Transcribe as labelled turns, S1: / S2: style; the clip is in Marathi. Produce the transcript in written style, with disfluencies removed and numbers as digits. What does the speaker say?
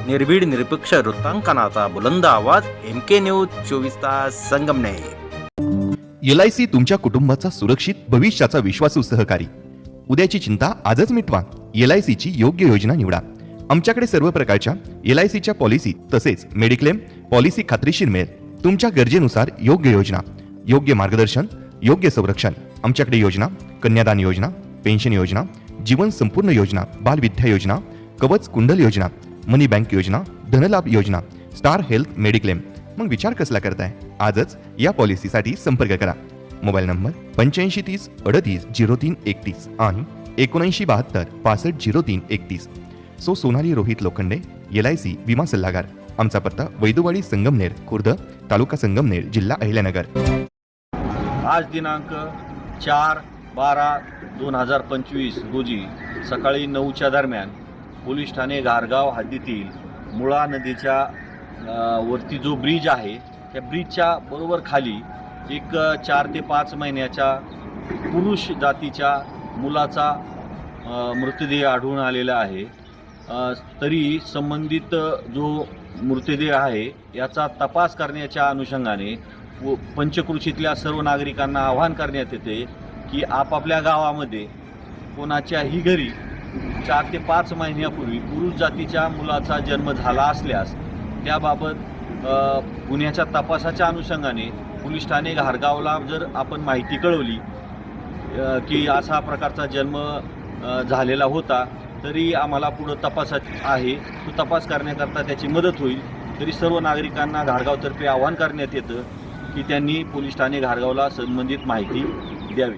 S1: निर्भीड निरपेक्ष वृत्तांकनाचा बुलंद आवाज MK न्यूज 24 तास संगमनेर।
S2: LIC तुमच्या कुटुंबाचा सुरक्षित भविष्याचा विश्वासू सहकारी। उद्याची चिंता आजच मिटवा। LIC ची योग्य योजना निवडा। आमच्याकडे सर्व प्रकारच्या LIC च्या पॉलिसी तसेच मेडिक्लेम पॉलिसी खात्रीशीर मिळेल। तुमच्या गरजेनुसार योग्य योजना, योग्य मार्गदर्शन, योग्य संरक्षण। आमच्याकडे योजना, कन्यादान योजना, पेन्शन योजना, जीवन संपूर्ण योजना, बाल विद्या योजना, कवच कुंडल योजना, मनी बँक योजना, धनलाभ योजना, स्टार हेल्थ मेडिक्लेम। मग विचार कसला करताय? आजच या पॉलिसीसाठी संपर्क करा। मोबाईल नंबर 8530 38 03 31 आणि 7972 65 03 31। सो सोनाली रोहित लोखंडे, LIC विमा सल्लागार। आमचा पत्ता वैदुवाडी संगमनेर, खुर्द, तालुका संगमनेर, जिल्हा अहिल्यानगर।
S3: आज दिनांक 4/12/2025 रोजी सकाळी 9च्या दरम्यान पोलीस ठाणे घारगाव हद्दीतील मुळा नदीच्या वरती जो ब्रिज आहे त्या ब्रिजच्या बरोबर खाली एक 4 ते 5 महिन्याच्या पुरुष जातीच्या मुलाचा मृतदेह आढळून आलेला आहे। तरी संबंधित जो मृतदेह आहे याचा तपास करण्याच्या अनुषंगाने पंचक्रोशीतल्या सर्व नागरिकांना आवाहन करण्यात येते की आपापल्या गावामध्ये कोणाच्याही घरी 4 ते 5 महिन्यापूर्वी पुरुष जातीच्या मुलाचा जन्म झाला असल्यास त्याबाबत गुन्ह्याच्या तपासाच्या अनुषंगाने पोलीस ठाणे घारगावला जर आपण माहिती कळवली की असा प्रकारचा जन्म झालेला होता तरी आम्हाला पुढं तपासात आहे तो तपास करण्याकरता त्याची मदत होईल। तरी सर्व नागरिकांना घारगावतर्फे आवाहन करण्यात येतं की त्यांनी पोलीस ठाणे घारगावला संबंधित माहिती द्यावी।